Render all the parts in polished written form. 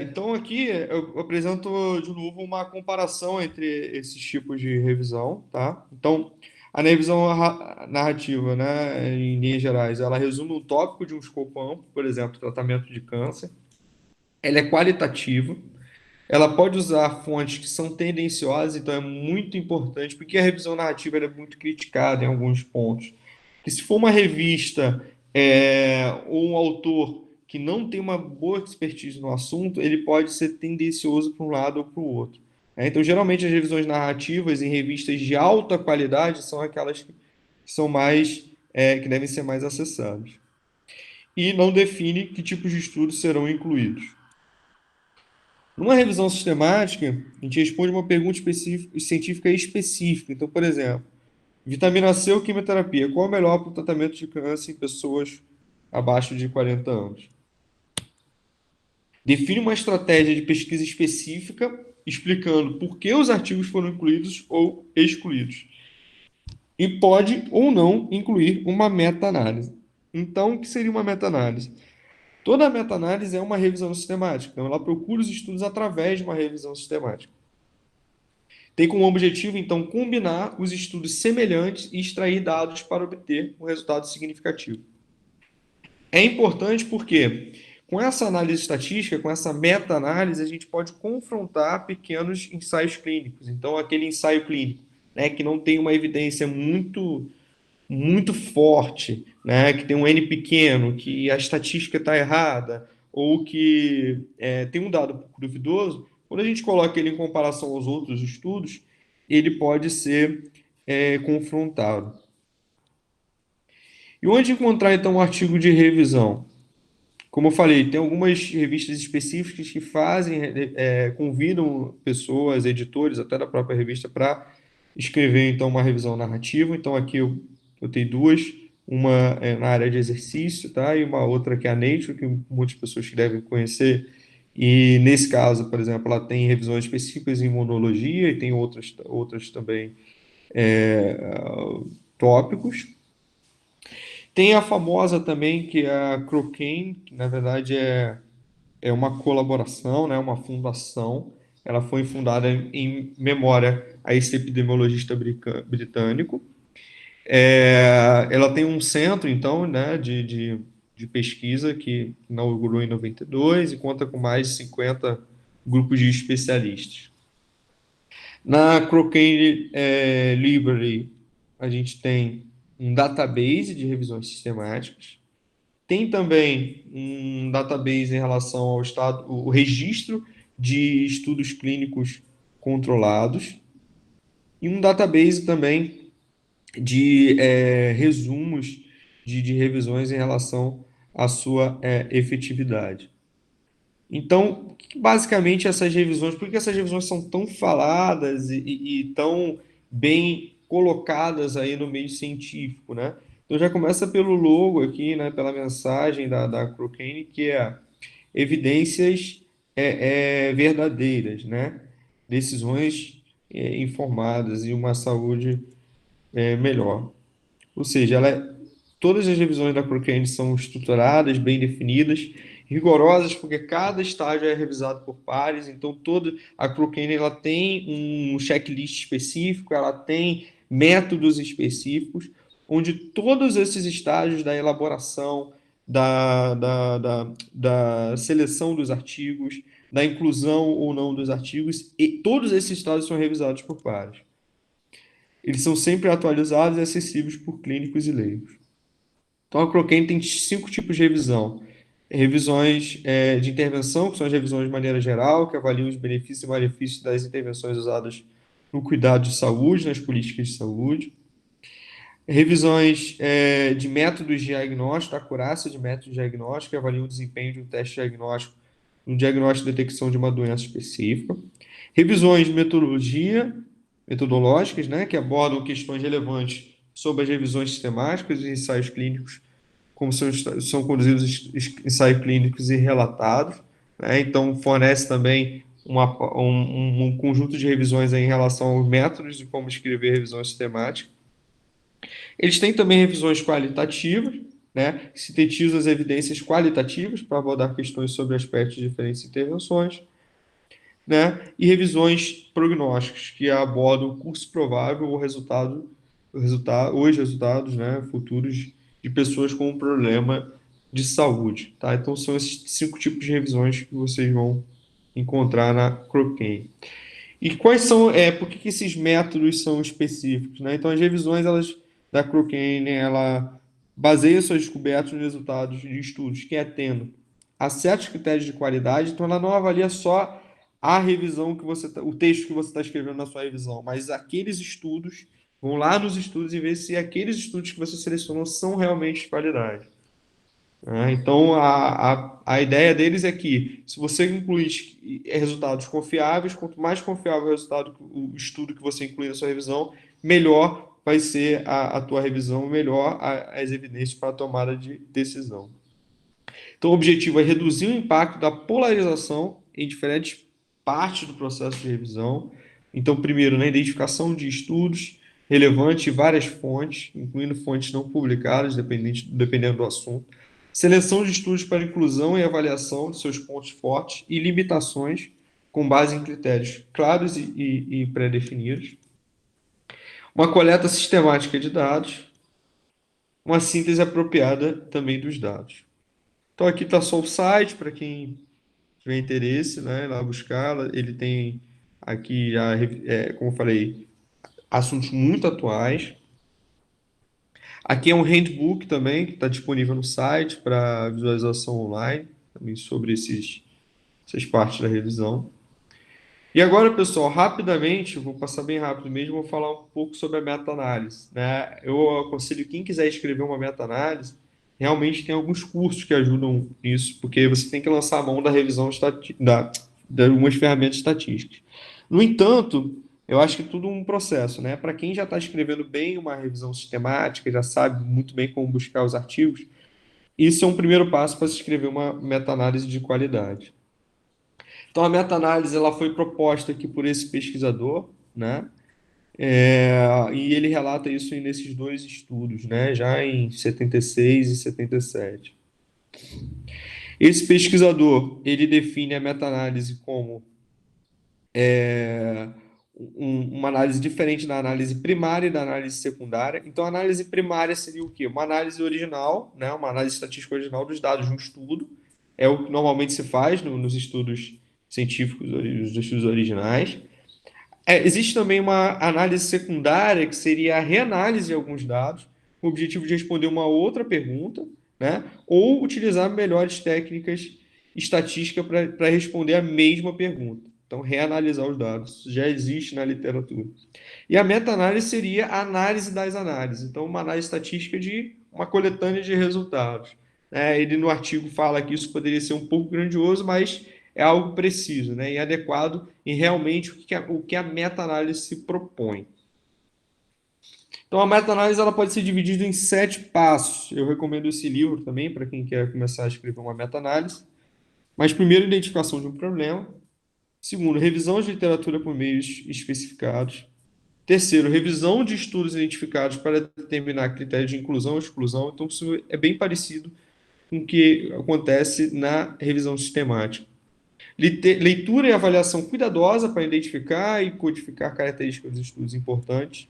Então, aqui eu apresento de novo uma comparação entre esses tipos de revisão, tá? Então, a revisão narrativa, né, em linhas gerais, ela resume um tópico de um escopo amplo, por exemplo, tratamento de câncer. Ela é qualitativa, ela pode usar fontes que são tendenciosas, então é muito importante, porque a revisão narrativa ela é muito criticada em alguns pontos. Que se for uma revista ou um autor que não tem uma boa expertise no assunto, ele pode ser tendencioso para um lado ou para o outro. Então, geralmente, as revisões narrativas em revistas de alta qualidade são aquelas que são mais, que devem ser mais acessadas. E não define que tipos de estudos serão incluídos. Numa revisão sistemática, a gente responde uma pergunta científica específica. Então, por exemplo, vitamina C ou quimioterapia, qual é o melhor para o tratamento de câncer em pessoas abaixo de 40 anos? Define uma estratégia de pesquisa específica, explicando por que os artigos foram incluídos ou excluídos. E pode ou não incluir uma meta-análise. Então, o que seria uma meta-análise? Toda meta-análise é uma revisão sistemática. Então, ela procura os estudos através de uma revisão sistemática. Tem como objetivo, então, combinar os estudos semelhantes e extrair dados para obter um resultado significativo. É importante porque, com essa análise estatística, com essa meta-análise, a gente pode confrontar pequenos ensaios clínicos. Então, aquele ensaio clínico, né, que não tem uma evidência muito forte, né, que tem um N pequeno, que a estatística está errada, ou que tem um dado pouco duvidoso, quando a gente coloca ele em comparação aos outros estudos, ele pode ser confrontado. E onde encontrar, então, um artigo de revisão? Como eu falei, tem algumas revistas específicas que convidam pessoas, editores, até da própria revista, para escrever, então, uma revisão narrativa. Então, aqui eu tenho duas, uma na área de exercício, tá? E uma outra que é a Nature, que muitas pessoas que devem conhecer. E, nesse caso, por exemplo, ela tem revisões específicas em imunologia e tem outras também é, tópicos. Tem a famosa também, que é a Cochrane, que na verdade é uma colaboração, né, uma fundação. Ela foi fundada em memória a esse epidemiologista britânico. Ela tem um centro, então, né, de pesquisa que inaugurou em 92 e conta com mais de 50 grupos de especialistas. Na Cochrane Library, a gente tem um database de revisões sistemáticas. Tem também um database em relação ao estado, o registro de estudos clínicos controlados e um database também de resumos de revisões em relação à sua efetividade. Então, basicamente, essas revisões, por que essas revisões são tão faladas e tão bem colocadas aí no meio científico, né? Então, já começa pelo logo aqui, né? Pela mensagem da Cochrane, que é evidências verdadeiras, né? Decisões informadas e uma saúde melhor. Ou seja, todas as revisões da Cochrane são estruturadas, bem definidas, rigorosas, porque cada estágio é revisado por pares, então toda a Cochrane ela tem um checklist específico, ela tem métodos específicos, onde todos esses estágios da elaboração, da seleção dos artigos, da inclusão ou não dos artigos, e todos esses estágios são revisados por pares. Eles são sempre atualizados e acessíveis por clínicos e leigos. Então, a Cochrane tem 5 tipos de revisão. Revisões de intervenção, que são as revisões de maneira geral, que avaliam os benefícios e malefícios das intervenções usadas no cuidado de saúde, nas políticas de saúde. Revisões de métodos de diagnóstico, acurácia de métodos de diagnóstico, que avaliam o desempenho de um teste diagnóstico no diagnóstico e detecção de uma doença específica. Revisões de metodológicas, né, que abordam questões relevantes sobre as revisões sistemáticas e ensaios clínicos, como são conduzidos ensaios clínicos e relatados, né? Então, fornece também um conjunto de revisões aí em relação aos métodos de como escrever revisões sistemáticas. Eles têm também revisões qualitativas, né, que sintetiza as evidências qualitativas para abordar questões sobre aspectos de diferentes intervenções, né, e revisões prognósticas, que abordam o curso provável ou os resultados, né, futuros de pessoas com um problema de saúde. Tá? Então, são esses 5 tipos de revisões que vocês vão encontrar na Cochrane. E quais são, por que esses métodos são específicos, né? Então, as revisões da Cochrane, ela baseia suas descobertas nos resultados de estudos que atendam a certos critérios de qualidade, então ela não avalia só a revisão o texto que você está escrevendo na sua revisão, mas aqueles estudos, vão lá nos estudos e ver se aqueles estudos que você selecionou são realmente de qualidade. Então, a ideia deles é que, se você incluir resultados confiáveis, quanto mais confiável o estudo que você inclui na sua revisão, melhor vai ser a tua revisão, melhor as evidências para a tomada de decisão. Então, o objetivo é reduzir o impacto da polarização em diferentes partes do processo de revisão. Então, primeiro, na identificação de estudos relevantes e várias fontes, incluindo fontes não publicadas, dependendo do assunto. Seleção de estudos para inclusão e avaliação de seus pontos fortes e limitações, com base em critérios claros e pré-definidos. Uma coleta sistemática de dados. Uma síntese apropriada também dos dados. Então, aqui está só o site, para quem tiver interesse, né, lá buscar. Ele tem aqui, como eu falei, assuntos muito atuais. Aqui é um handbook também, que está disponível no site para visualização online, também sobre essas partes da revisão. E agora, pessoal, rapidamente, eu vou passar bem rápido mesmo, vou falar um pouco sobre a meta-análise, né? Eu aconselho quem quiser escrever uma meta-análise, realmente tem alguns cursos que ajudam nisso, porque você tem que lançar a mão da revisão de algumas ferramentas estatísticas. No entanto, eu acho que tudo um processo, né? Para quem já está escrevendo bem uma revisão sistemática, já sabe muito bem como buscar os artigos, isso é um primeiro passo para se escrever uma meta-análise de qualidade. Então, a meta-análise ela foi proposta aqui por esse pesquisador, né? E ele relata isso nesses 2 estudos, né? Já em 76 e 77. Esse pesquisador, ele define a meta-análise como uma análise diferente da análise primária e da análise secundária. Então, a análise primária seria o quê? Uma análise original, né? Uma análise estatística original dos dados de um estudo. É o que normalmente se faz nos estudos científicos, nos estudos originais. Existe também uma análise secundária, que seria a reanálise de alguns dados, com o objetivo de responder uma outra pergunta, né? Ou utilizar melhores técnicas estatísticas para responder a mesma pergunta. Então, reanalisar os dados. Isso já existe na literatura. E a meta-análise seria a análise das análises. Então, uma análise estatística de uma coletânea de resultados. Ele no artigo fala que isso poderia ser um pouco grandioso, mas é algo preciso, né, e adequado em realmente o que a meta-análise se propõe. Então, a meta-análise ela pode ser dividida em 7 passos. Eu recomendo esse livro também para quem quer começar a escrever uma meta-análise. Mas, primeiro, identificação de um problema. Segundo, revisão de literatura por meios especificados. Terceiro, revisão de estudos identificados para determinar critérios de inclusão e exclusão. Então, isso é bem parecido com o que acontece na revisão sistemática. Leitura e avaliação cuidadosa para identificar e codificar características dos estudos importantes.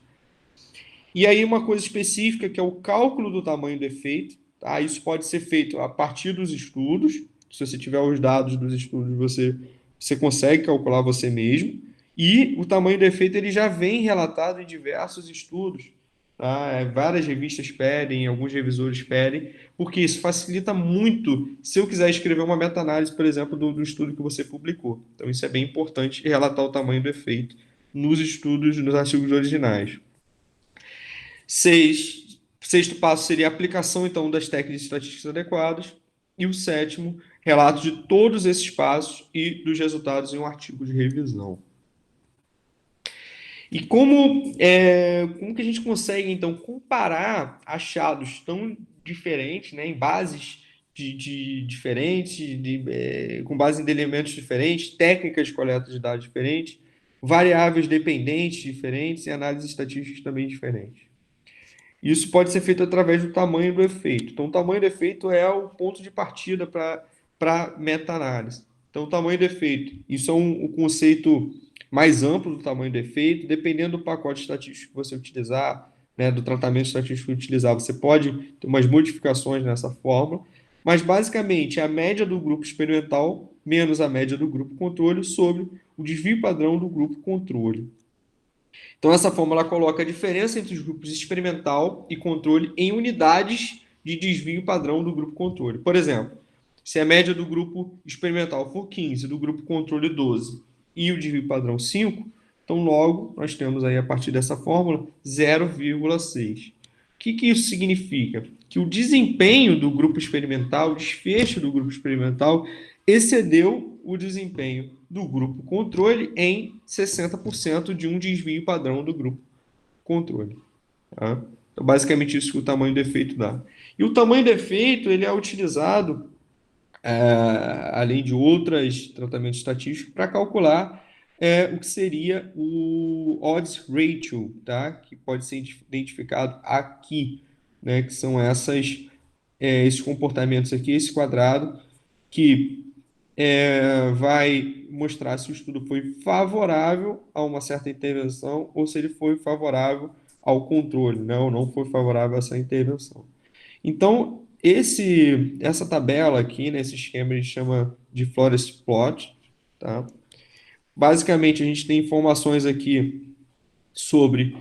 E aí uma coisa específica que é o cálculo do tamanho do efeito. Tá? Isso pode ser feito a partir dos estudos. Se você tiver os dados dos estudos, você consegue calcular você mesmo. E o tamanho do efeito ele já vem relatado em diversos estudos. Tá? Várias revistas pedem, alguns revisores pedem, porque isso facilita muito se eu quiser escrever uma meta-análise, por exemplo, do estudo que você publicou. Então, isso é bem importante, relatar o tamanho do efeito nos estudos, nos artigos originais. Sexto passo seria a aplicação, então, das técnicas estatísticas adequadas. E o sétimo, relato de todos esses passos e dos resultados em um artigo de revisão. E como que a gente consegue, então, comparar achados tão diferentes, né, em bases diferentes, com base em elementos diferentes, técnicas de coleta de dados diferentes, variáveis dependentes diferentes e análises estatísticas também diferentes? Isso pode ser feito através do tamanho do efeito. Então, o tamanho do efeito é o ponto de partida para meta-análise. Então, o tamanho do efeito, isso é um conceito mais amplo do tamanho do efeito, dependendo do pacote estatístico que você utilizar, né, do tratamento estatístico que utilizar, você pode ter umas modificações nessa fórmula, mas basicamente é a média do grupo experimental menos a média do grupo controle sobre o desvio padrão do grupo controle. Então, essa fórmula coloca a diferença entre os grupos experimental e controle em unidades de desvio padrão do grupo controle. Por exemplo, se a média do grupo experimental for 15, do grupo controle 12 e o desvio padrão 5, então logo nós temos aí a partir dessa fórmula 0,6. O que isso significa? Que o desempenho do grupo experimental, o desfecho do grupo experimental, excedeu o desempenho do grupo controle em 60% de um desvio padrão do grupo controle. Tá? Então, basicamente isso que o tamanho do efeito dá. E o tamanho do efeito ele é utilizado, além de outros tratamentos estatísticos, para calcular o que seria o odds ratio, tá? Que pode ser identificado aqui, né? Que são esses comportamentos aqui, esse quadrado, que vai mostrar se o estudo foi favorável a uma certa intervenção ou se ele foi favorável ao controle, né, ou não foi favorável a essa intervenção. Então, essa tabela aqui, nesse esquema, a gente chama de Forest Plot, tá? Basicamente, a gente tem informações aqui sobre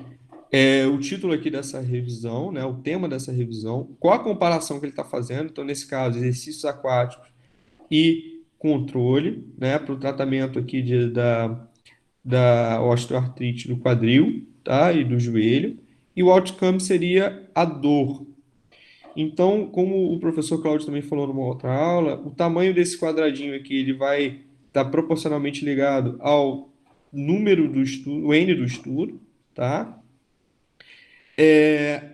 o título aqui dessa revisão, né, o tema dessa revisão, qual a comparação que ele está fazendo, então, nesse caso, exercícios aquáticos e controle, né, para o tratamento aqui da osteoartrite do quadril, tá, e do joelho, e o outcome seria a dor. Então, como o professor Cláudio também falou numa outra aula, o tamanho desse quadradinho aqui, ele vai estar proporcionalmente ligado ao número do estudo, o N do estudo, tá?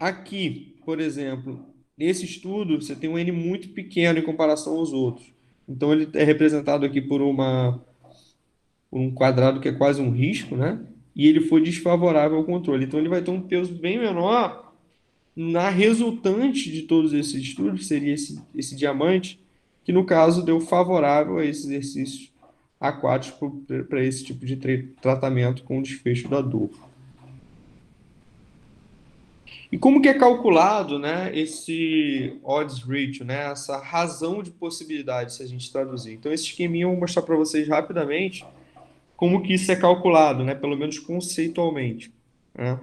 Aqui, por exemplo, nesse estudo, você tem um N muito pequeno em comparação aos outros. Então, ele é representado aqui por um quadrado que é quase um risco, né? E ele foi desfavorável ao controle. Então, ele vai ter um peso bem menor na resultante de todos esses estudos, que seria esse diamante, que no caso deu favorável a esses exercícios aquáticos para esse tipo de tratamento com desfecho da dor. E como que é calculado, né, esse odds ratio, né, essa razão de possibilidade, se a gente traduzir? Então, esse esqueminha eu vou mostrar para vocês rapidamente como que isso é calculado, né, pelo menos conceitualmente, né?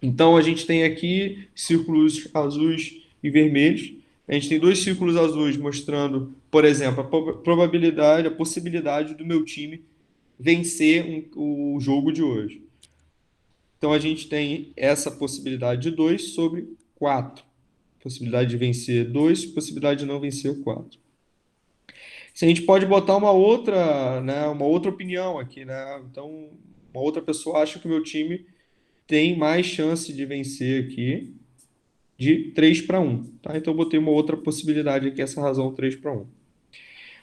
Então, a gente tem aqui círculos azuis e vermelhos. A gente tem dois círculos azuis mostrando, por exemplo, a probabilidade, a possibilidade do meu time vencer o jogo de hoje. Então, a gente tem essa possibilidade de 2 sobre 4. Possibilidade de vencer 2, possibilidade de não vencer 4. Se a gente pode botar uma outra, né, uma outra opinião aqui, né? Então, uma outra pessoa acha que o meu time tem mais chance de vencer aqui de 3-1, tá? Então, eu botei uma outra possibilidade aqui, essa razão 3-1.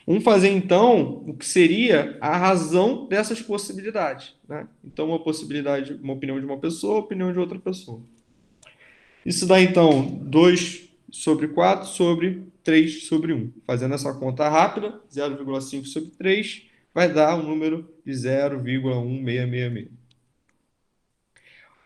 Vamos fazer, então, o que seria a razão dessas possibilidades, né? Então, uma possibilidade, uma opinião de uma pessoa, opinião de outra pessoa. Isso dá, então, 2 sobre 4 sobre 3 sobre 1. Fazendo essa conta rápida, 0,5 sobre 3 vai dar um número de 0,1666.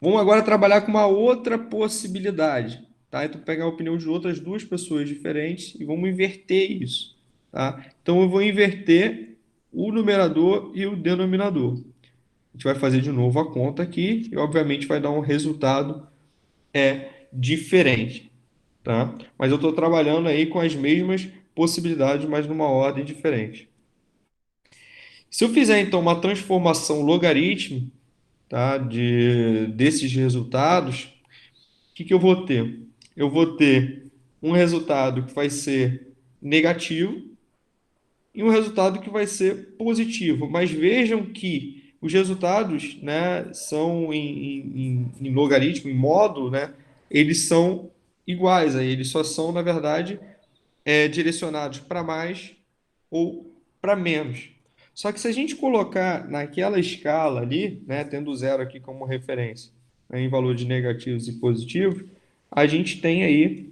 Vamos agora trabalhar com uma outra possibilidade, tá? Então, pegar a opinião de outras duas pessoas diferentes e vamos inverter isso, tá? Então, eu vou inverter o numerador e o denominador. A gente vai fazer de novo a conta aqui e, obviamente, vai dar um resultado diferente, tá? Mas eu estou trabalhando aí com as mesmas possibilidades, mas numa ordem diferente. Se eu fizer, então, uma transformação logarítmica, tá, desses resultados, o que eu vou ter? Eu vou ter um resultado que vai ser negativo e um resultado que vai ser positivo. Mas vejam que os resultados, né, são em logaritmo, em módulo, né, eles são iguais. Aí eles só são, na verdade, direcionados para mais ou para menos. Só que se a gente colocar naquela escala ali, né, tendo zero aqui como referência, né, em valor de negativos e positivos, a gente tem aí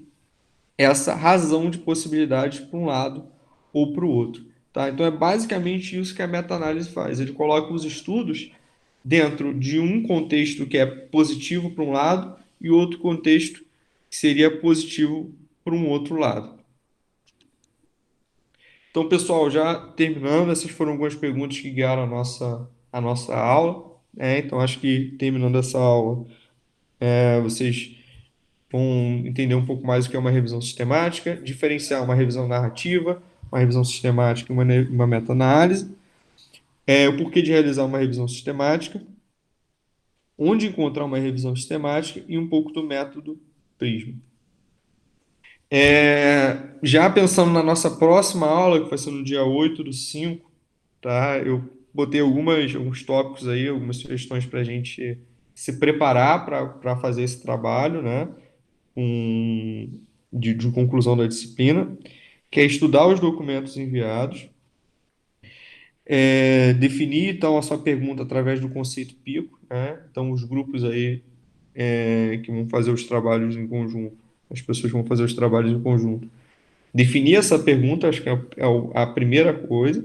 essa razão de possibilidades para um lado ou para o outro. Tá? Então é basicamente isso que a meta-análise faz. Ele coloca os estudos dentro de um contexto que é positivo para um lado e outro contexto que seria positivo para um outro lado. Então, pessoal, já terminando, essas foram algumas perguntas que guiaram a nossa aula. Então, acho que terminando essa aula, vocês vão entender um pouco mais o que é uma revisão sistemática, diferenciar uma revisão narrativa, uma revisão sistemática e uma meta-análise, o porquê de realizar uma revisão sistemática, onde encontrar uma revisão sistemática e um pouco do método Prisma. Já pensando na nossa próxima aula, que vai ser no dia 8/5, tá? Eu botei alguns tópicos aí, algumas sugestões para a gente se preparar para fazer esse trabalho, né? De conclusão da disciplina, que é estudar os documentos enviados, definir, então, a sua pergunta através do conceito PICO, né? Então, os grupos aí que vão fazer os trabalhos em conjunto, as pessoas que vão fazer os trabalhos em conjunto. Definir essa pergunta, acho que a primeira coisa.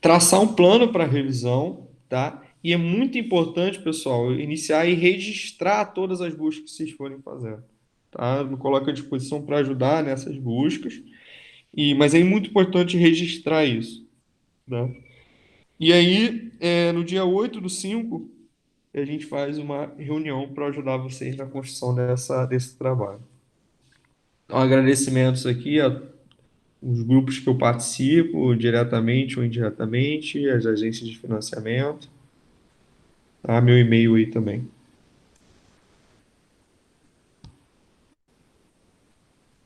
Traçar um plano para revisão, tá? E é muito importante, pessoal, iniciar e registrar todas as buscas que vocês forem fazendo, tá? Eu me coloco à disposição para ajudar nessas buscas, mas é muito importante registrar isso, tá? E aí, no dia 8/5, a gente faz uma reunião para ajudar vocês na construção desse trabalho. Então, agradecimentos aqui a os grupos que eu participo, diretamente ou indiretamente, as agências de financiamento, tá? Meu e-mail aí também.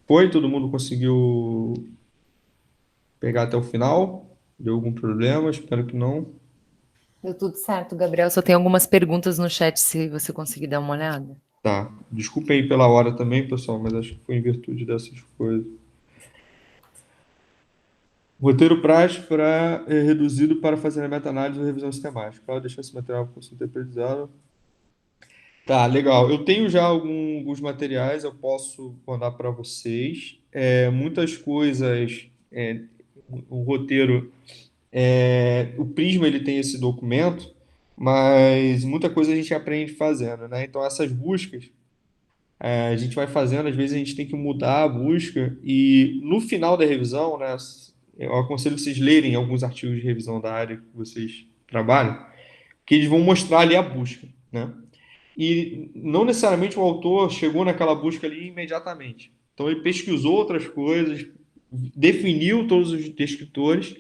Foi? Todo mundo conseguiu pegar até o final? Deu algum problema? Espero que não. Deu tudo certo, Gabriel. Só tem algumas perguntas no chat, se você conseguir dar uma olhada. Tá. Desculpem aí pela hora também, pessoal, mas acho que foi em virtude dessas coisas. Roteiro prático reduzido para fazer a meta-análise ou revisão sistemática. Claro, deixar esse material para ser interpretado. Tá, legal. Eu tenho já alguns materiais, eu posso mandar para vocês. Muitas coisas, o roteiro, o Prisma ele tem esse documento, mas muita coisa a gente aprende fazendo, né? Então essas buscas, a gente vai fazendo, às vezes a gente tem que mudar a busca e no final da revisão, né? Eu aconselho vocês lerem alguns artigos de revisão da área que vocês trabalham, que eles vão mostrar ali a busca, né? E não necessariamente o autor chegou naquela busca ali imediatamente. Então ele pesquisou outras coisas, definiu todos os descritores,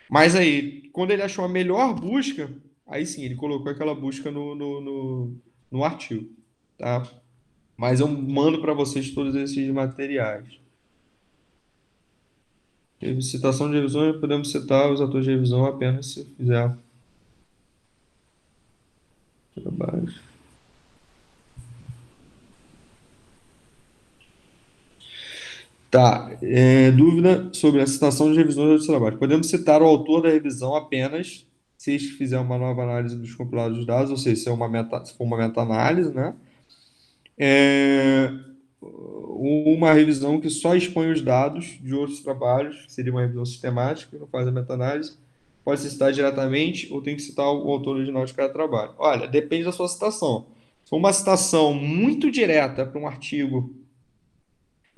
mas aí, quando ele achou a melhor busca, aí sim, ele colocou aquela busca no artigo, tá? Mas eu mando para vocês todos esses materiais. Citação de revisão, podemos citar os autores de revisão apenas se fizer trabalho. Tá. Dúvida sobre a citação de revisões do trabalho. Podemos citar o autor da revisão apenas se este fizer uma nova análise dos compilados de dados, ou seja, se for uma meta-análise, né? É, uma revisão que só expõe os dados de outros trabalhos, que seria uma revisão sistemática, que não faz a meta-análise, pode ser citar diretamente ou tem que citar o autor original de cada trabalho. Olha, depende da sua citação. Se for uma citação muito direta para um artigo,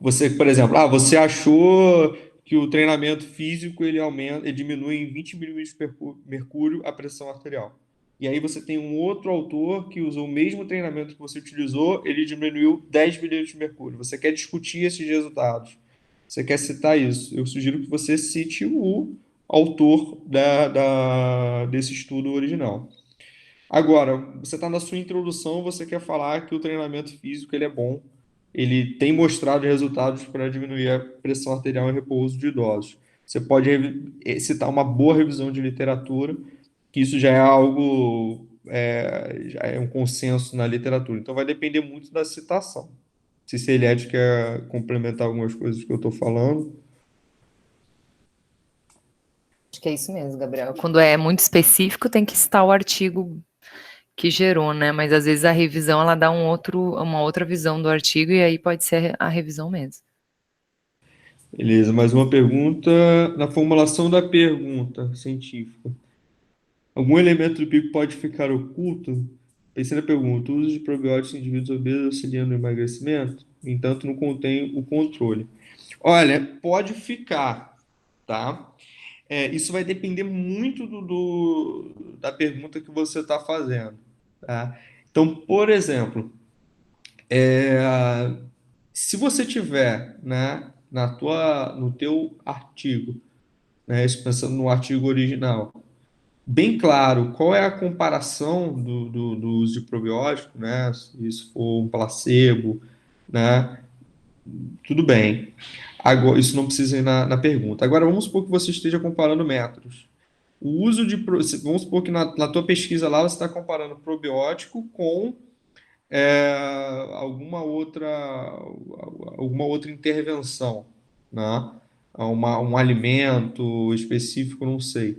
você, por exemplo, você achou que o treinamento físico ele aumenta, ele diminui em 20 milímetros de mercúrio a pressão arterial. E aí você tem um outro autor que usou o mesmo treinamento que você utilizou, ele diminuiu 10 milímetros de mercúrio. Você quer discutir esses resultados? Você quer citar isso? Eu sugiro que você cite o autor desse estudo original. Agora, você está na sua introdução, você quer falar que o treinamento físico ele é bom, ele tem mostrado resultados para diminuir a pressão arterial em repouso de idosos. Você pode citar uma boa revisão de literatura, que isso já é algo, já é um consenso na literatura. Então, vai depender muito da citação. Se Eliade quer complementar algumas coisas que eu estou falando. Acho que é isso mesmo, Gabriel. Quando é muito específico, tem que citar o artigo que gerou, né? Mas às vezes a revisão ela dá uma outra visão do artigo e aí pode ser a revisão mesmo. Beleza, mais uma pergunta. Na formulação da pergunta científica, algum elemento do pico pode ficar oculto? Terceira pergunta: o uso de probióticos em indivíduos obesos auxilia no emagrecimento? No entanto, não contém o controle. Olha, pode ficar, tá? Isso vai depender muito da pergunta que você está fazendo, tá? Então, por exemplo, se você tiver, né, no teu artigo, né, isso pensando no artigo original, bem claro qual é a comparação do uso de probiótico, né, se isso for um placebo, né, tudo bem. Agora, isso não precisa ir na pergunta. Agora, vamos supor que você esteja comparando métodos. O uso de. Vamos supor que na tua pesquisa lá você está comparando probiótico com é, alguma outra, alguma outra intervenção, né? Um alimento específico, não sei.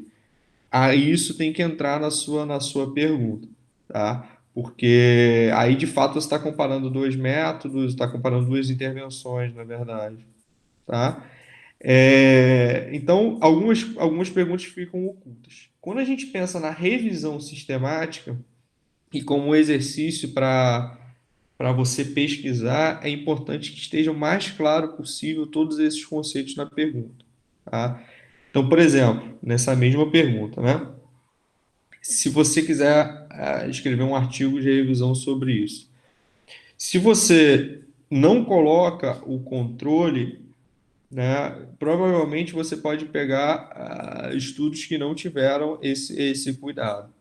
Aí isso tem que entrar na sua pergunta, tá? Porque aí de fato você está comparando dois métodos, está comparando duas intervenções, na verdade, tá? Então, algumas perguntas ficam ocultas. Quando a gente pensa na revisão sistemática e como um exercício para você pesquisar, é importante que esteja o mais claro possível todos esses conceitos na pergunta, tá? Então, por exemplo, nessa mesma pergunta, né? Se você quiser escrever um artigo de revisão sobre isso, se você não coloca o controle, né, provavelmente você pode pegar estudos que não tiveram esse cuidado,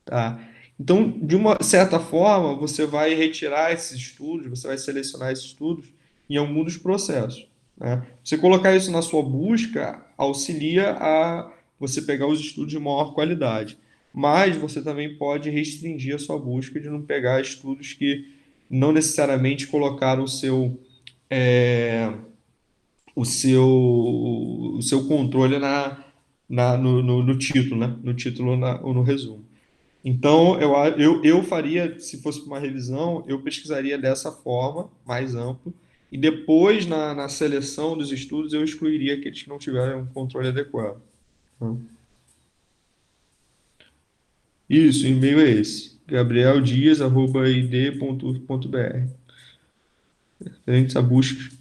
tá? Então, de uma certa forma, você vai retirar esses estudos, você vai selecionar esses estudos em algum dos processos, né? Você colocar isso na sua busca auxilia a você pegar os estudos de maior qualidade, mas você também pode restringir a sua busca de não pegar estudos que não necessariamente colocaram o seu controle no título, né? No título ou no resumo. Então, eu faria, se fosse para uma revisão, eu pesquisaria dessa forma, mais amplo, e depois, na seleção dos estudos, eu excluiria aqueles que não tiverem um controle adequado. Tá? Isso, o e-mail é esse, gabrieldias@id.ufp.br. Referente a busca.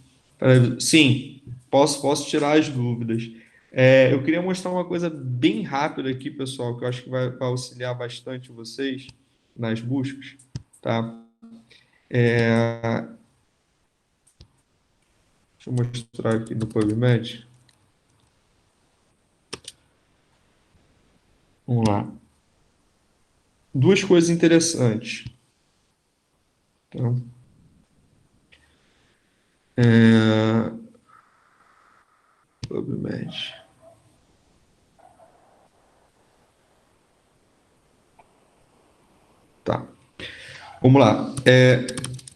Sim, posso tirar as dúvidas. Eu queria mostrar uma coisa bem rápida aqui, pessoal, que eu acho que vai auxiliar bastante vocês nas buscas, tá? Deixa eu mostrar aqui no PubMed. Vamos lá. Duas coisas interessantes. Então, PubMed. Tá. Vamos lá.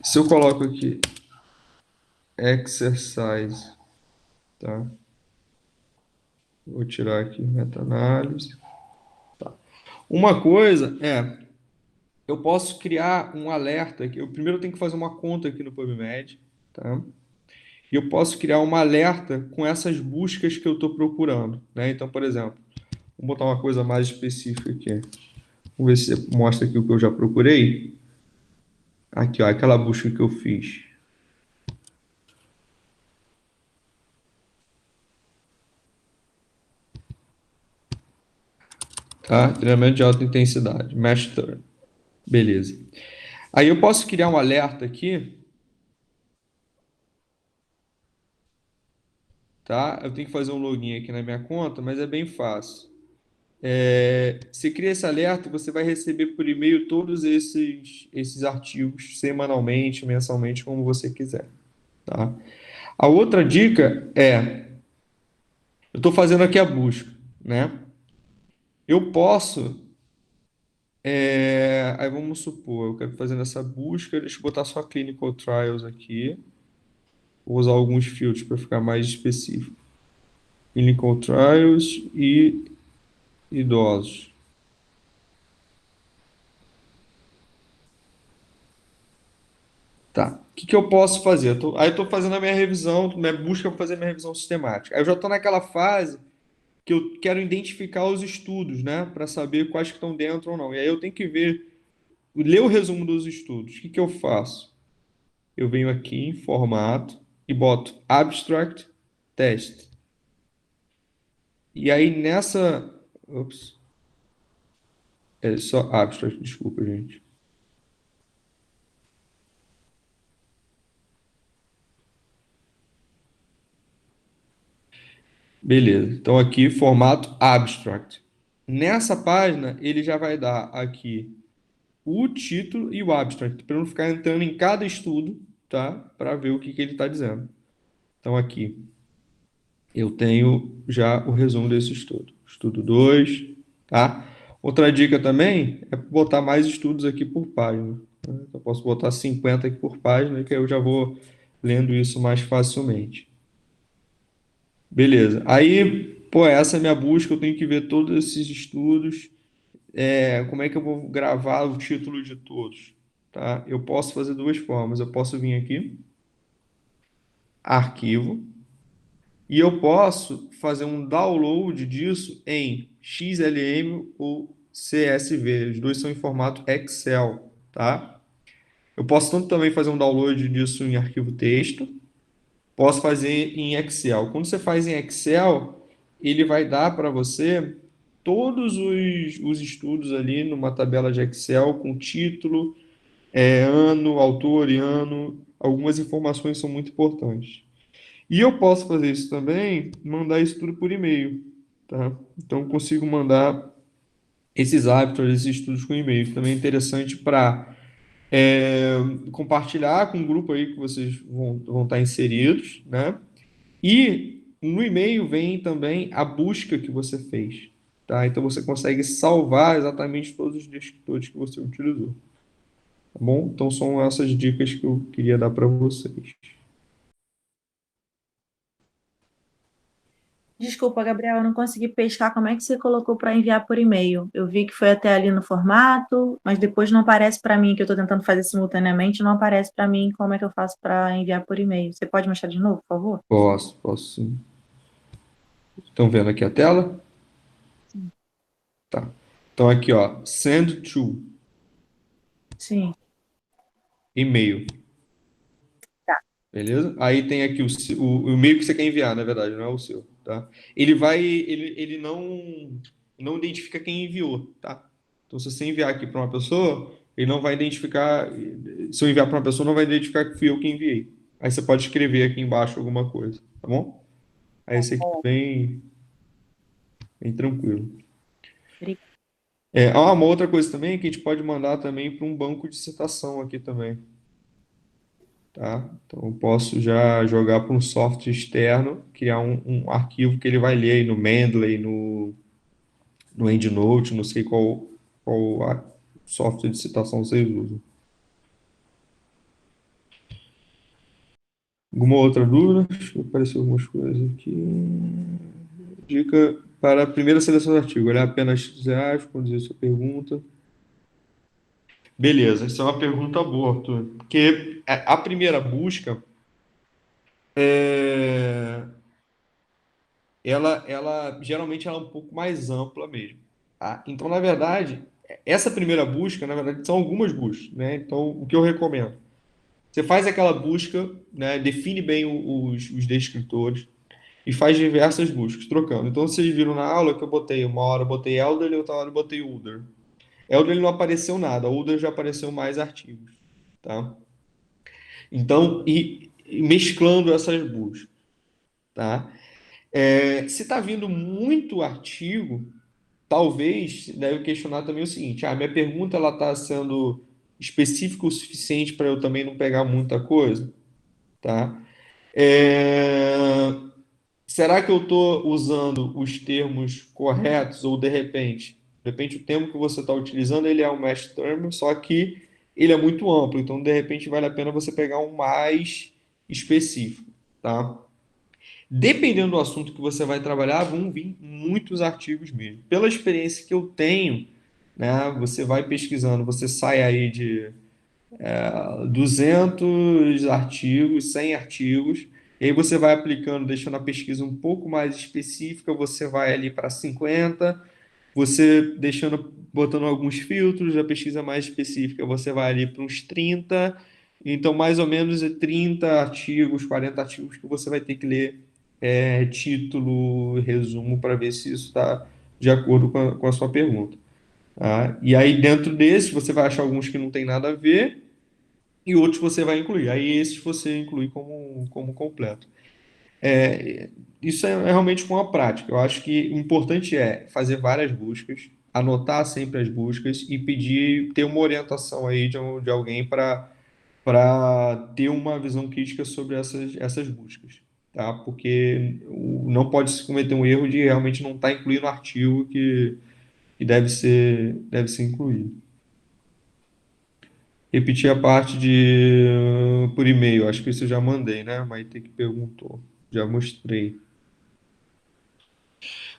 Se eu coloco aqui exercise, tá? Vou tirar aqui meta-análise. Uma coisa eu posso criar um alerta aqui. Eu primeiro tenho que fazer uma conta aqui no PubMed, tá? E eu posso criar um alerta com essas buscas que eu estou procurando, né? Então, por exemplo, vou botar uma coisa mais específica aqui. Vamos ver se mostra aqui o que eu já procurei. Aqui, ó, aquela busca que eu fiz. Tá? Treinamento de alta intensidade. Master. Beleza. Aí eu posso criar um alerta aqui, tá? Eu tenho que fazer um login aqui na minha conta, mas é bem fácil. Você cria esse alerta e você vai receber por e-mail todos esses artigos semanalmente, mensalmente, como você quiser, tá? A outra dica eu estou fazendo aqui a busca, né? Eu posso, aí vamos supor, eu quero fazer essa busca, deixa eu botar só clinical trials aqui, vou usar alguns filtros para ficar mais específico. Clinical trials e idosos. Tá. O que que eu posso fazer? Aí eu estou fazendo a minha revisão, minha busca para fazer minha revisão sistemática. Aí eu já estou naquela fase que eu quero identificar os estudos, né? Para saber quais que estão dentro ou não. E aí eu tenho que ler o resumo dos estudos. O que que eu faço? Eu venho aqui em formato e boto Abstract Test. E aí nessa. Ops. É só Abstract, desculpa, gente. Beleza. Então aqui, formato Abstract. Nessa página, ele já vai dar aqui o título e o abstract, para não ficar entrando em cada estudo, tá? Para ver o que que ele está dizendo. Então aqui, eu tenho já o resumo desse estudo. Estudo 2, tá? Outra dica também é botar mais estudos aqui por página, né? Eu posso botar 50 aqui por página, que aí eu já vou lendo isso mais facilmente. Beleza. Aí, pô, essa é a minha busca, eu tenho que ver todos esses estudos. Como é que eu vou gravar o título de todos? Tá? Eu posso fazer duas formas. Eu posso vir aqui, arquivo, e eu posso fazer um download disso em XLM ou CSV. Os dois são em formato Excel, tá? Eu posso tanto também fazer um download disso em arquivo texto, posso fazer em Excel. Quando você faz em Excel, ele vai dar para você todos os estudos ali numa tabela de Excel com título, ano, autor e ano. Algumas informações são muito importantes. E eu posso fazer isso também, mandar isso tudo por e-mail, tá? Então, eu consigo mandar esses hábitos, esses estudos com e-mail. Também é interessante para compartilhar com o grupo aí que vocês vão estar inseridos, né? E no e-mail vem também a busca que você fez, tá? Então você consegue salvar exatamente todos os descriptores que você utilizou, tá bom? Então são essas dicas que eu queria dar para vocês. Desculpa, Gabriel, eu não consegui pescar. Como é que você colocou para enviar por e-mail? Eu vi que foi até ali no formato, mas depois não aparece para mim, que eu estou tentando fazer simultaneamente, não aparece para mim como é que eu faço para enviar por e-mail. Você pode mostrar de novo, por favor? Posso sim. Estão vendo aqui a tela? Sim. Tá. Então aqui, ó, send to Sim, e-mail, tá. beleza? Aí tem aqui o e-mail que você quer enviar, na verdade, não é o seu, tá? Ele não identifica quem enviou, tá? Então se você enviar aqui para uma pessoa, ele não vai identificar, se eu enviar para uma pessoa, não vai identificar que fui eu que enviei. Aí você pode escrever aqui embaixo alguma coisa, tá bom? Aí esse aqui é bem tranquilo. Obrigada. Uma outra coisa também que a gente pode mandar também para um banco de citação aqui também, tá? Então, eu posso já jogar para um software externo, criar um arquivo que ele vai ler aí no Mendeley, no EndNote, não sei qual software de citação vocês usam. Alguma outra dúvida? Acho que apareceu algumas coisas aqui. Dica para a primeira seleção do artigo. Olhar apenas reais, responder sua pergunta. Beleza, isso é uma pergunta boa, Arthur. Porque a primeira busca, é, ela geralmente ela é um pouco mais ampla mesmo, tá? Então, na verdade, essa primeira busca, na verdade, são algumas buscas, né? Então, o que eu recomendo? Você faz aquela busca, né? Define bem os descritores e faz diversas buscas, trocando. Então, vocês viram na aula que eu botei, uma hora eu botei Elder e outra hora eu botei Ulder. Elder não apareceu nada, Ulder já apareceu mais artigos, tá? Então, e mesclando essas buscas, tá? Se está vindo muito artigo, talvez deve questionar também o seguinte: minha pergunta ela está sendo específica o suficiente para eu também não pegar muita coisa, tá? É, será que eu estou usando os termos corretos ou de repente o termo que você está utilizando ele é um mesh term, só que ele é muito amplo, então de repente vale a pena você pegar um mais específico, tá? Dependendo do assunto que você vai trabalhar, vão vir muitos artigos mesmo. Pela experiência que eu tenho, né, você vai pesquisando, você sai aí 200 artigos, 100 artigos, e aí você vai aplicando, deixando a pesquisa um pouco mais específica, você vai ali para 50, você deixando, botando alguns filtros, a pesquisa mais específica, você vai ali para uns 30, então mais ou menos 30 artigos, 40 artigos que você vai ter que ler título, resumo, para ver se isso está de acordo com a sua pergunta. Tá? E aí dentro desse você vai achar alguns que não tem nada a ver, e outros você vai incluir. Aí esses você inclui como completo. Isso é realmente com a prática. Eu acho que o importante é fazer várias buscas, anotar sempre as buscas e pedir, ter uma orientação aí de alguém para ter uma visão crítica sobre essas buscas, tá? Porque não pode se cometer um erro de realmente não estar incluindo o artigo que deve ser incluído. Repetir a parte de por e-mail, acho que isso eu já mandei, né? Mas tem que perguntou, já mostrei.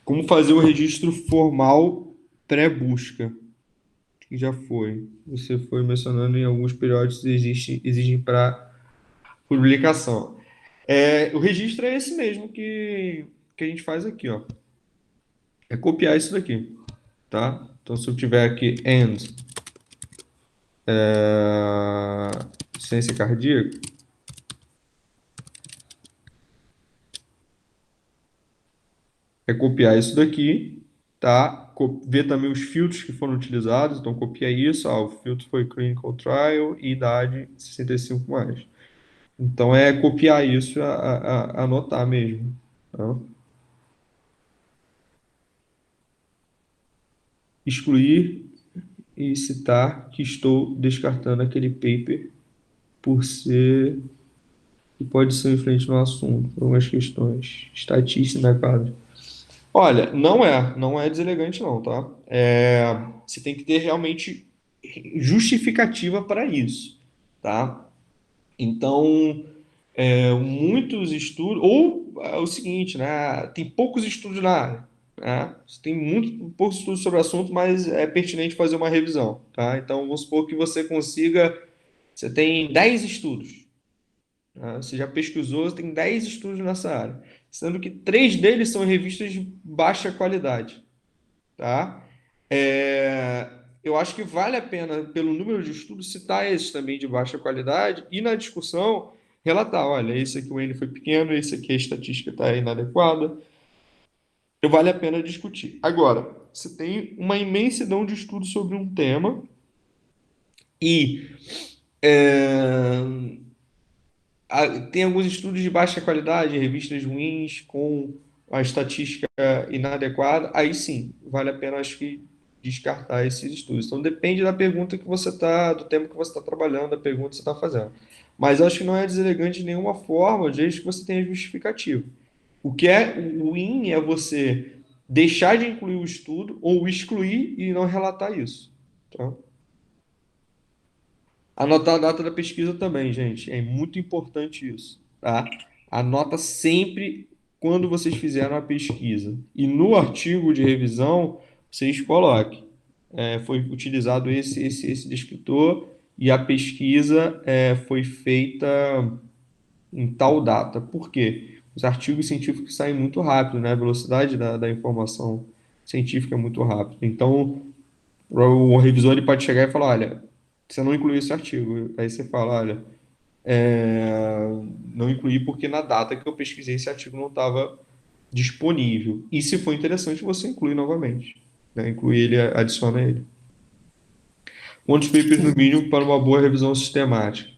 Como fazer o registro formal pré-busca? Que já foi. Você foi mencionando em alguns periódicos que exigem para publicação. O registro é esse mesmo que a gente faz aqui, ó. É copiar isso daqui, tá? Então, se eu tiver aqui and ciência cardíaca, é copiar isso daqui, tá? Ver também os filtros que foram utilizados, então copia isso, o filtro foi clinical trial e idade 65 mais. Então é copiar isso, anotar mesmo, tá? Excluir e citar que estou descartando aquele paper por ser que pode ser influente no assunto, por algumas questões estatísticas, né, cara? Olha, não é deselegante não, tá? Você tem que ter realmente justificativa para isso, tá? Então, muitos estudos, ou é o seguinte, né? Tem poucos estudos na área, né? Você tem muito poucos estudos sobre o assunto, mas é pertinente fazer uma revisão, tá? Então, vamos supor que você tem 10 estudos, né? Você já pesquisou, você tem 10 estudos nessa área, sendo que 3 deles são em revistas de baixa qualidade, tá? É, eu acho que vale a pena, pelo número de estudos, citar esses também de baixa qualidade e na discussão relatar, olha, esse aqui o N foi pequeno, esse aqui a estatística está inadequada, então vale a pena discutir. Agora, você tem uma imensidão de estudos sobre um tema e é, tem alguns estudos de baixa qualidade, revistas ruins, com a estatística inadequada, aí sim, vale a pena, acho que, descartar esses estudos. Então, depende da pergunta que você está, do tema que você está trabalhando, da pergunta que você está fazendo. Mas eu acho que não é deselegante de nenhuma forma, desde que você tenha justificativo. O que é ruim é você deixar de incluir o estudo ou excluir e não relatar isso. Tá? Anotar a data da pesquisa também, gente. É muito importante isso, tá? Anota sempre quando vocês fizeram a pesquisa. E no artigo de revisão, vocês coloquem. Foi utilizado esse descritor e a pesquisa foi feita em tal data. Por quê? Os artigos científicos saem muito rápido, né? A velocidade da informação científica é muito rápida. Então, o revisor ele pode chegar e falar, olha, você não incluiu esse artigo. Aí você fala, olha, é, não incluí porque na data que eu pesquisei esse artigo não estava disponível. E se for interessante, você inclui novamente. Né? Inclui ele, adiciona ele. Quantos papers no Sim. mínimo para uma boa revisão sistemática?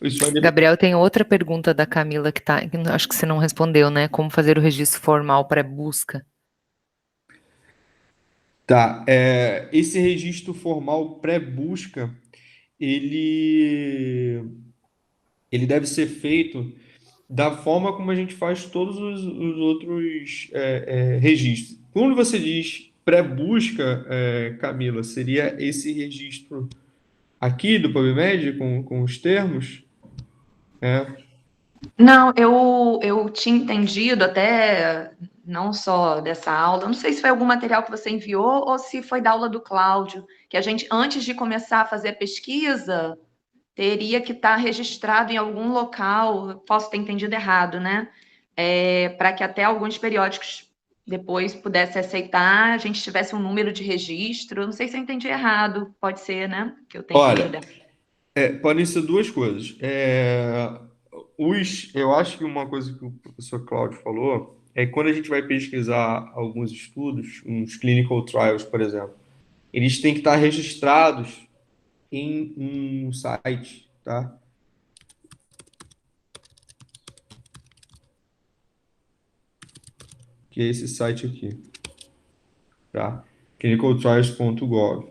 Isso vai depender. Gabriel, tem outra pergunta da Camila que acho que você não respondeu, né? Como fazer o registro formal pré-busca? Tá, esse registro formal pré-busca, ele, ele deve ser feito da forma como a gente faz todos os outros registros. Quando você diz pré-busca, Camila, seria esse registro aqui do PubMed com os termos? É. Não, eu tinha entendido até não só dessa aula, não sei se foi algum material que você enviou ou se foi da aula do Cláudio, que a gente, antes de começar a fazer a pesquisa, teria que estar registrado em algum local, posso ter entendido errado, né? Para que até alguns periódicos depois pudesse aceitar, a gente tivesse um número de registro. Não sei se eu entendi errado, pode ser, né? Que eu tenho entendido Olha, errado. podem ser duas coisas. Eu acho que uma coisa que o professor Cláudio falou é que quando a gente vai pesquisar alguns estudos, uns clinical trials, por exemplo, eles têm que estar registrados em um site, tá? Que é esse site aqui, tá? clinicaltrials.gov.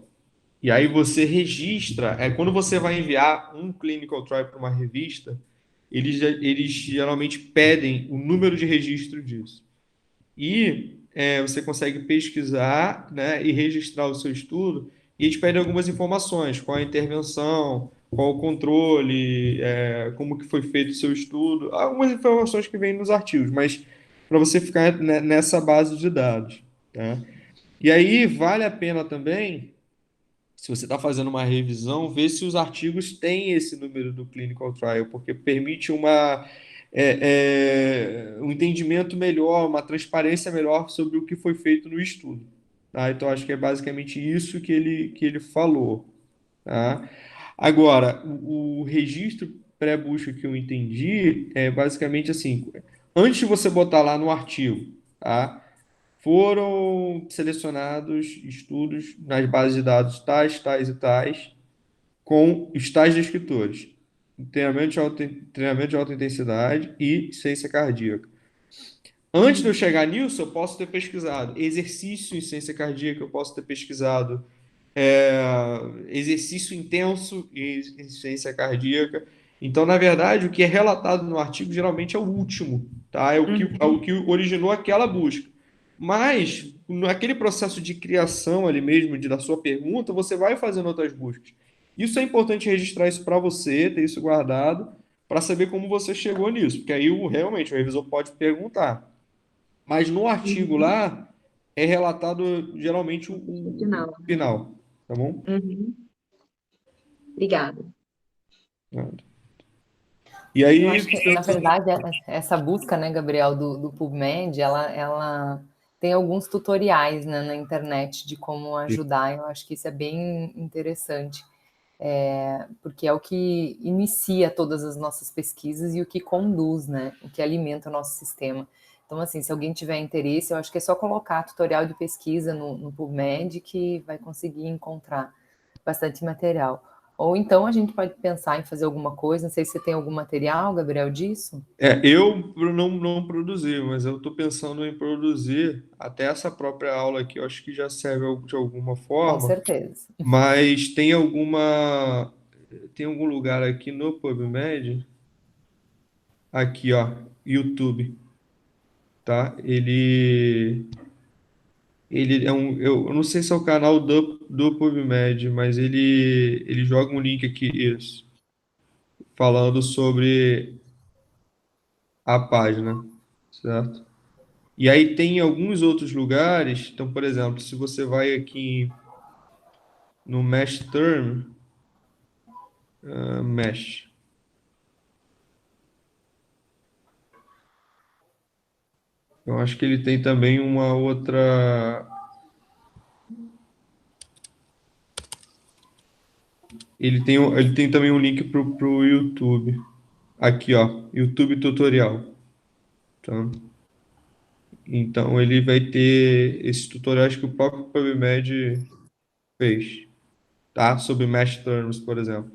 E aí você registra, quando você vai enviar um clinical trial para uma revista, eles geralmente pedem o número de registro disso. E você consegue pesquisar, né, e registrar o seu estudo, e eles pedem algumas informações, qual a intervenção, qual o controle, como que foi feito o seu estudo, algumas informações que vêm nos artigos, mas para você ficar, né, nessa base de dados, né? E aí vale a pena também, se você está fazendo uma revisão, ver se os artigos têm esse número do clinical trial, porque permite um entendimento melhor, uma transparência melhor sobre o que foi feito no estudo. Tá? Então, acho que é basicamente isso que ele falou. Tá? Agora, o registro pré-busca que eu entendi é basicamente assim: antes de você botar lá no artigo, tá? Foram selecionados estudos nas bases de dados tais, tais e tais, com os tais descritores: treinamento de alta intensidade e ciência cardíaca. Antes de eu chegar nisso, eu posso ter pesquisado exercício em ciência cardíaca, eu posso ter pesquisado é, exercício intenso em ciência cardíaca. Então, na verdade, o que é relatado no artigo geralmente é o último, tá? É o que originou aquela busca. Mas, naquele processo de criação ali mesmo, da sua pergunta, você vai fazendo outras buscas. Isso é importante registrar isso para você, ter isso guardado, para saber como você chegou nisso, porque aí realmente o revisor pode perguntar. Mas no artigo Uhum. lá é relatado geralmente No o final. final, tá bom? Uhum. Obrigada. E Eu aí, acho que, na verdade, essa busca, né, Gabriel, do PubMed, ela tem alguns tutoriais, né, na internet de como ajudar. Eu acho que isso é bem interessante, porque é o que inicia todas as nossas pesquisas e o que conduz, né, o que alimenta o nosso sistema. Então, assim, se alguém tiver interesse, eu acho que é só colocar tutorial de pesquisa no PubMed que vai conseguir encontrar bastante material. Ou então a gente pode pensar em fazer alguma coisa. Não sei se você tem algum material, Gabriel, disso. eu não produzi, mas eu estou pensando em produzir até essa própria aula aqui. Eu acho que já serve de alguma Com forma, certeza. mas tem algum lugar aqui no PubMed, aqui, ó, YouTube, tá? Ele é eu não sei se é o canal do PubMed, mas ele joga um link aqui, isso, falando sobre a página, certo? E aí tem alguns outros lugares. Então, por exemplo, se você vai aqui no Mesh Term, Mesh, eu acho que ele tem também uma outra. Ele tem também um link pro YouTube. Aqui, ó, YouTube Tutorial. Tá? Então, ele vai ter esses tutoriais que o próprio PubMed fez, tá? Sobre Mesh Terms, por exemplo.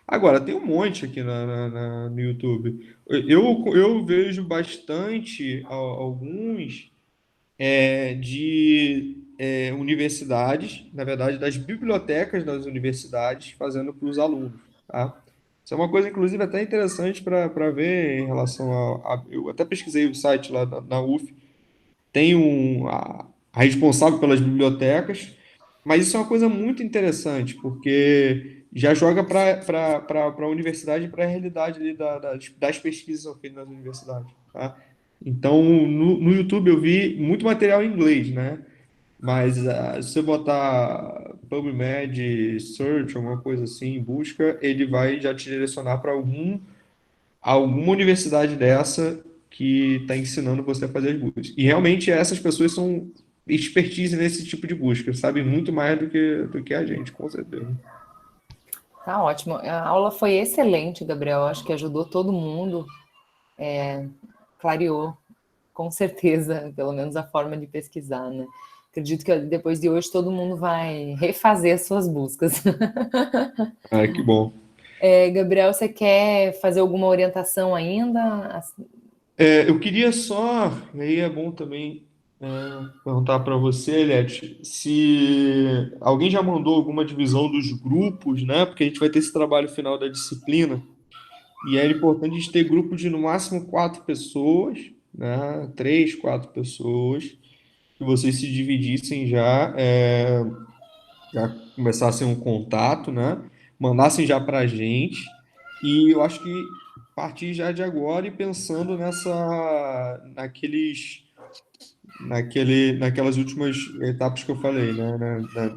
Agora, tem um monte aqui no YouTube. Eu vejo bastante alguns de universidades, na verdade, das bibliotecas das universidades, fazendo para os alunos, tá? Isso é uma coisa, inclusive, até interessante para ver em relação Eu até pesquisei o site lá na UF, tem a responsável pelas bibliotecas, mas isso é uma coisa muito interessante, porque já joga para a universidade e para a realidade ali das pesquisas que são feitas nas universidades, tá? Então, no YouTube eu vi muito material em inglês, né? mas se você botar PubMed, Search, alguma coisa assim, em busca, ele vai já te direcionar para alguma universidade dessa que está ensinando você a fazer as buscas. E realmente essas pessoas são expertise nesse tipo de busca, sabem muito mais do que a gente, com certeza. Tá ótimo. A aula foi excelente, Gabriel. Acho que ajudou todo mundo, clareou, com certeza, pelo menos a forma de pesquisar, né? Acredito que depois de hoje todo mundo vai refazer as suas buscas. Ah, que bom. Gabriel, você quer fazer alguma orientação ainda? Eu queria só, e aí é bom também perguntar para você, Eliette, se alguém já mandou alguma divisão dos grupos, né? Porque a gente vai ter esse trabalho final da disciplina, e é importante a gente ter grupos de no máximo 4 pessoas, né? 3, 4 pessoas, que vocês se dividissem já começassem um contato, né? Mandassem já para a gente. E eu acho que partir já de agora e pensando naquelas últimas etapas que eu falei, né?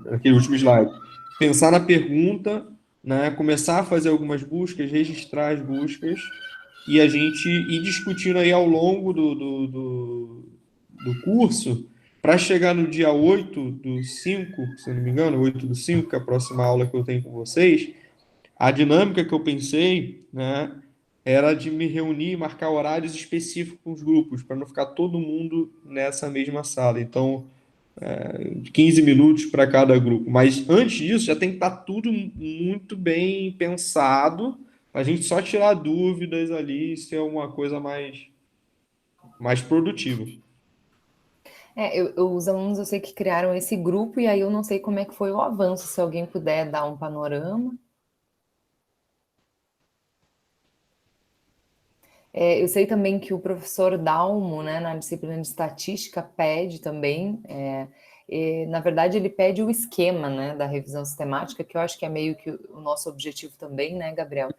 Naquele último slide. Pensar na pergunta, né? Começar a fazer algumas buscas, registrar as buscas e a gente ir discutindo aí ao longo do curso para chegar no dia 8/5, se eu não me engano, 8/5, que é a próxima aula que eu tenho com vocês. A dinâmica que eu pensei, né, era de me reunir e marcar horários específicos com os grupos, para não ficar todo mundo nessa mesma sala. Então, 15 minutos para cada grupo. Mas antes disso, já tem que estar tudo muito bem pensado, para a gente só tirar dúvidas ali e ser uma coisa mais produtiva. Os alunos eu sei que criaram esse grupo e aí eu não sei como é que foi o avanço, se alguém puder dar um panorama. Eu sei também que o professor Dalmo, né, na disciplina de estatística, pede também, na verdade ele pede o esquema, né, da revisão sistemática, que eu acho que é meio que o nosso objetivo também, né, Gabriel?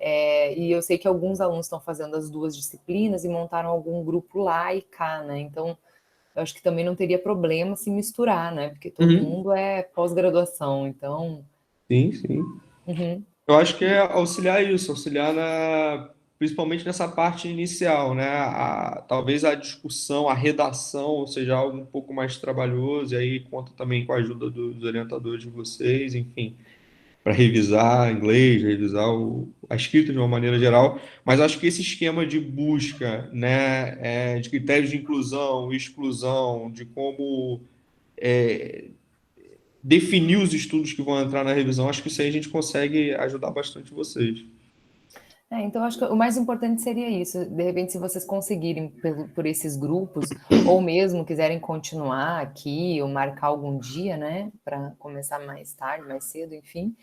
E eu sei que alguns alunos estão fazendo as duas disciplinas e montaram algum grupo lá e cá, né? Então, eu acho que também não teria problema se misturar, né? Porque todo Uhum. mundo é pós-graduação, então. Sim, sim. Uhum. Eu acho que é auxiliar isso, auxiliar principalmente nessa parte inicial, né? Talvez a discussão, a redação seja algo um pouco mais trabalhoso, e aí conta também com a ajuda dos orientadores de vocês, enfim, para revisar inglês, revisar a escrita de uma maneira geral. Mas acho que esse esquema de busca, né, de critérios de inclusão, exclusão, de como definir os estudos que vão entrar na revisão, acho que isso aí a gente consegue ajudar bastante vocês. Então, acho que o mais importante seria isso. De repente, se vocês conseguirem por esses grupos, ou mesmo quiserem continuar aqui, ou marcar algum dia, né, para começar mais tarde, mais cedo, enfim,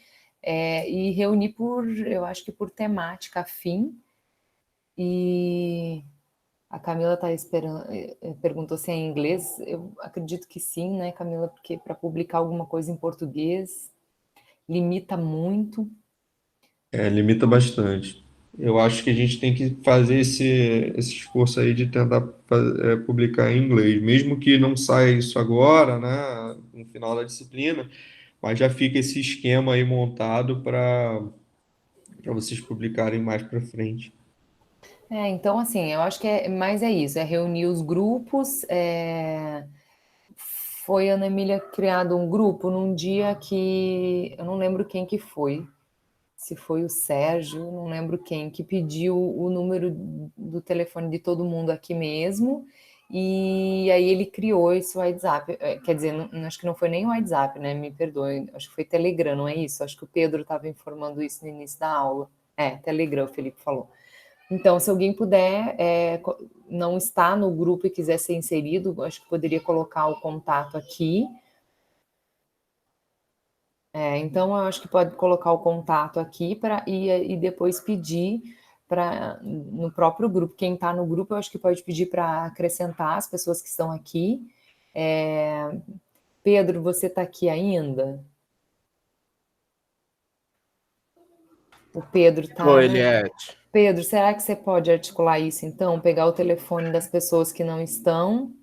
e reunir eu acho que por temática afim. E a Camila está esperando, perguntou se é em inglês. Eu acredito que sim, né, Camila, porque para publicar alguma coisa em português limita muito. Limita bastante. Eu acho que a gente tem que fazer esse esforço aí de tentar publicar em inglês, mesmo que não saia isso agora, né, no final da disciplina, mas já fica esse esquema aí montado para vocês publicarem mais para frente. Então, assim, eu acho que mais é isso, é reunir os grupos. Foi, Ana Emília, criado um grupo num dia que eu não lembro quem que foi, se foi o Sérgio, não lembro quem, que pediu o número do telefone de todo mundo aqui mesmo, e aí ele criou esse WhatsApp. Quer dizer, acho que não foi nem o WhatsApp, né? Me perdoe, acho que foi Telegram, não é isso? Acho que o Pedro estava informando isso no início da aula. Telegram, o Felipe falou. Então, se alguém puder, não está no grupo e quiser ser inserido, acho que poderia colocar o contato aqui. Então, eu acho que pode colocar o contato aqui e depois pedir no próprio grupo. Quem está no grupo, eu acho que pode pedir para acrescentar as pessoas que estão aqui. Pedro, você está aqui ainda? O Pedro está, Oi, né? Eliette. Pedro, será que você pode articular isso então? Pegar o telefone das pessoas que não estão?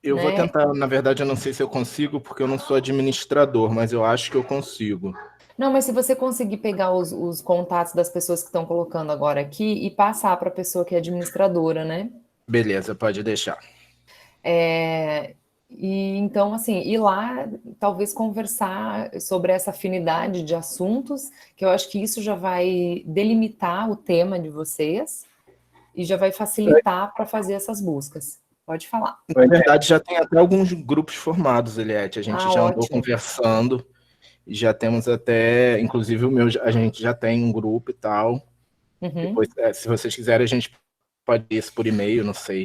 Eu vou né? tentar, na verdade, eu não sei se eu consigo, porque eu não sou administrador, mas eu acho que eu consigo. Não, mas se você conseguir pegar os contatos das pessoas que estão colocando agora aqui e passar para a pessoa que é administradora, né? Beleza, pode deixar. E então, assim, ir lá, talvez conversar sobre essa afinidade de assuntos, que eu acho que isso já vai delimitar o tema de vocês e já vai facilitar para fazer essas buscas. Pode falar. Na verdade, já tem até alguns grupos formados, Eliette. A gente Ah, já andou ótimo. conversando, e já temos até, inclusive o meu, a gente já tem um grupo e tal. Uhum. Depois, se vocês quiserem, a gente pode ir isso por e-mail, não sei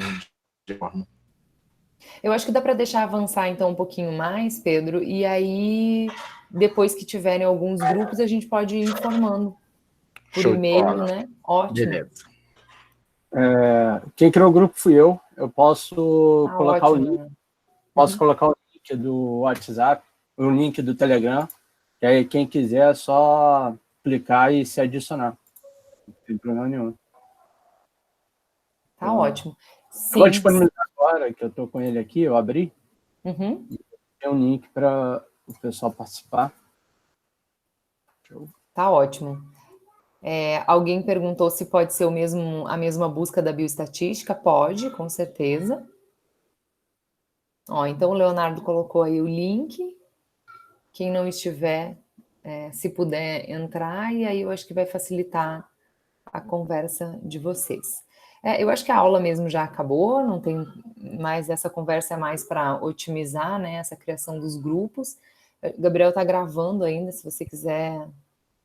de forma. Eu acho que dá para deixar avançar então um pouquinho mais, Pedro, e aí depois que tiverem alguns grupos, a gente pode ir informando por Show de e-mail, bola. né? Ótimo. Beleza. Quem criou o grupo fui eu. Eu posso Tá colocar o ótimo. link, posso colocar o link do WhatsApp, o link do Telegram, que aí quem quiser é só clicar e se adicionar. Não tem problema nenhum. Tá ótimo. Vou Sim. disponibilizar agora, que eu estou com ele aqui, eu abri. Uhum. Tem um link para o pessoal participar. Tá ótimo. Alguém perguntou se pode ser a mesma busca da bioestatística? Pode, com certeza. Ó, então o Leonardo colocou aí o link. Quem não estiver, se puder entrar, e aí eu acho que vai facilitar a conversa de vocês. Eu acho que a aula mesmo já acabou, não tem mais, essa conversa é mais para otimizar, né, essa criação dos grupos. Gabriel está gravando ainda, se você quiser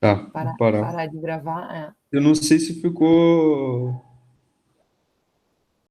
Tá, vou parar. parar de gravar. Eu não sei se ficou